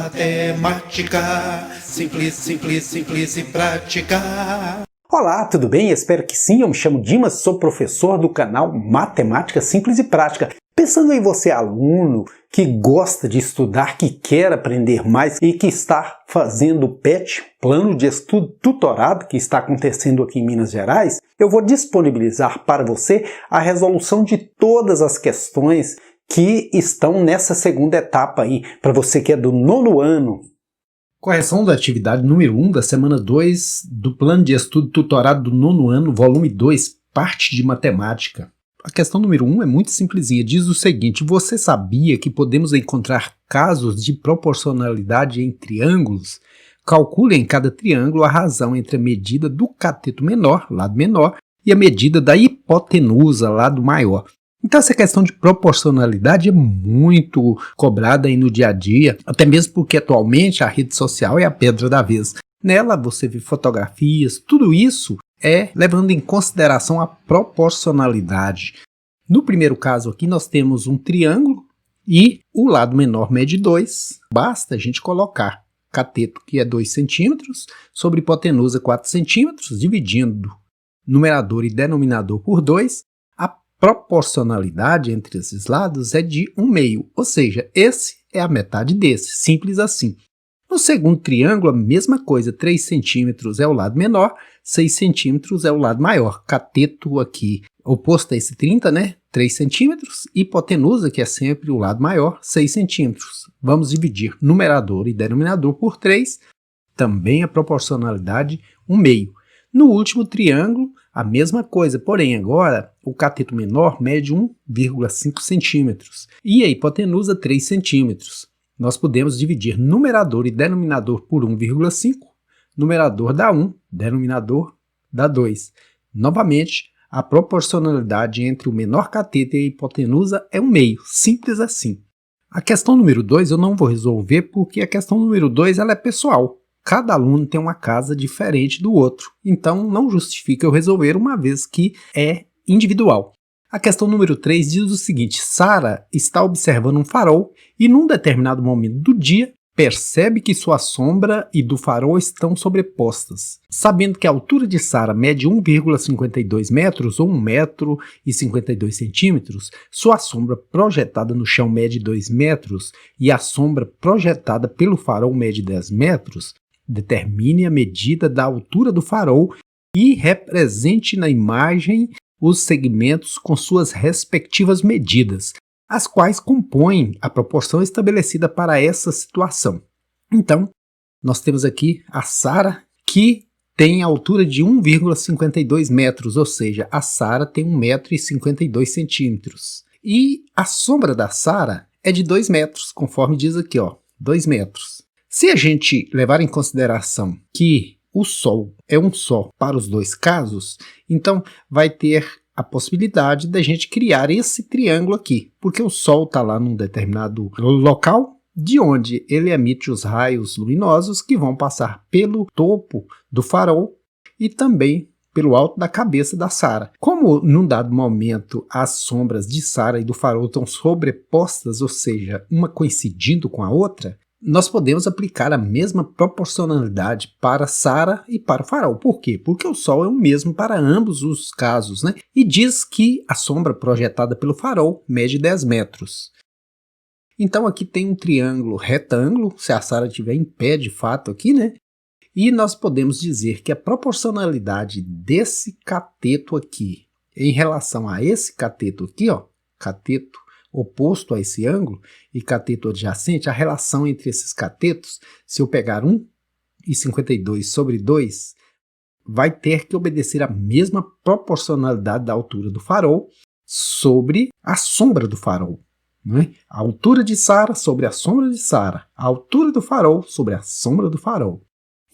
Matemática, simples, simples, simples e prática. Olá, tudo bem? Espero que sim. Eu me chamo Dimas, sou professor do canal Matemática Simples e Prática. Pensando em você, aluno, que gosta de estudar, que quer aprender mais e que está fazendo o PET, Plano de Estudo Tutorado, que está acontecendo aqui em Minas Gerais, eu vou disponibilizar para você a resolução de todas as questões que estão nessa segunda etapa aí, para você que é do 9º ano. Correção da atividade número 1 da semana 2 do Plano de Estudo Tutorado do 9º ano, volume 2, parte de matemática. A questão número 1 é muito simplesinha, diz o seguinte: você sabia que podemos encontrar casos de proporcionalidade em triângulos? Calcule em cada triângulo a razão entre a medida do cateto menor, lado menor, e a medida da hipotenusa, lado maior. Então essa questão de proporcionalidade é muito cobrada aí no dia a dia, até mesmo porque atualmente a rede social é a pedra da vez. Nela você vê fotografias, tudo isso é levando em consideração a proporcionalidade. No primeiro caso aqui nós temos um triângulo e o lado menor mede 2, basta a gente colocar cateto, que é 2 centímetros, sobre hipotenusa 4 centímetros, dividindo numerador e denominador por 2, proporcionalidade entre esses lados é de 1/2, ou seja, esse é a metade desse, simples assim. No segundo triângulo, a mesma coisa, 3 centímetros é o lado menor, 6 centímetros é o lado maior. Cateto aqui, oposto a esse 30, né? 3 centímetros, hipotenusa, que é sempre o lado maior, 6 centímetros. Vamos dividir numerador e denominador por 3, também a proporcionalidade 1/2. No último triângulo, a mesma coisa, porém agora o cateto menor mede 1,5 centímetros e a hipotenusa 3 centímetros. Nós podemos dividir numerador e denominador por 1,5, numerador dá 1, denominador dá 2. Novamente, a proporcionalidade entre o menor cateto e a hipotenusa é 1/2, simples assim. A questão número 2 eu não vou resolver porque a questão número 2 ela é pessoal. Cada aluno tem uma casa diferente do outro, então não justifica eu resolver uma vez que é individual. A questão número 3 diz o seguinte: Sara está observando um farol e num determinado momento do dia percebe que sua sombra e do farol estão sobrepostas. Sabendo que a altura de Sara mede 1,52 metros ou 1,52 metros, sua sombra projetada no chão mede 2 metros e a sombra projetada pelo farol mede 10 metros, determine a medida da altura do farol e represente na imagem os segmentos com suas respectivas medidas, as quais compõem a proporção estabelecida para essa situação. Então, nós temos aqui a Sara, que tem a altura de 1,52 metros, ou seja, a Sara tem 1,52 metros. E a sombra da Sara é de 2 metros, conforme diz aqui, ó, 2 metros. Se a gente levar em consideração que o Sol é um só para os dois casos, então vai ter a possibilidade da gente criar esse triângulo aqui, porque o Sol está lá num determinado local, de onde ele emite os raios luminosos que vão passar pelo topo do farol e também pelo alto da cabeça da Sara. Como num dado momento as sombras de Sara e do farol estão sobrepostas, ou seja, uma coincidindo com a outra, nós podemos aplicar a mesma proporcionalidade para Sara e para o farol. Por quê? Porque o Sol é o mesmo para ambos os casos, né? E diz que a sombra projetada pelo farol mede 10 metros. Então aqui tem um triângulo retângulo, se a Sara estiver em pé de fato aqui, né? E nós podemos dizer que a proporcionalidade desse cateto aqui em relação a esse cateto aqui, ó, cateto oposto a esse ângulo e cateto adjacente, a relação entre esses catetos, se eu pegar 1,52 sobre 2, vai ter que obedecer a mesma proporcionalidade da altura do farol sobre a sombra do farol. Né? A altura de Sara sobre a sombra de Sara, a altura do farol sobre a sombra do farol.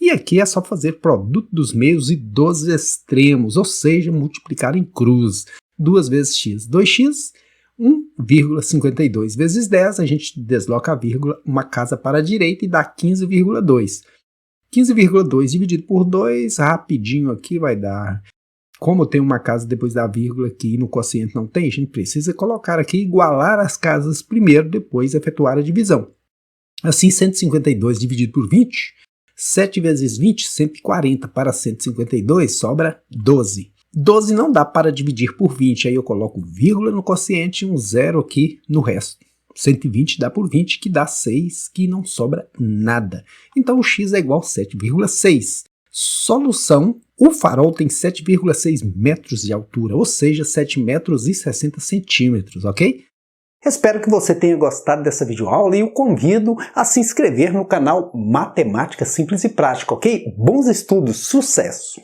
E aqui é só fazer produto dos meios e dos extremos, ou seja, multiplicar em cruz. 2 vezes x, 2x, 1,52 vezes 10, a gente desloca a vírgula uma casa para a direita e dá 15,2. 15,2 dividido por 2, rapidinho aqui vai dar Como tem uma casa depois da vírgula aqui e no quociente não tem, a gente precisa colocar aqui, igualar as casas primeiro, depois efetuar a divisão. Assim, 152 dividido por 20, 7 vezes 20, 140 para 152, sobra 12. 12 não dá para dividir por 20, aí eu coloco vírgula no quociente e um zero aqui no resto. 120 dá por 20, que dá 6, que não sobra nada. Então o x é igual a 7,6. Solução: o farol tem 7,6 metros de altura, ou seja, 7 metros e 60 centímetros, ok? Espero que você tenha gostado dessa videoaula e o convido a se inscrever no canal Matemática Simples e Prática, ok? Bons estudos, sucesso!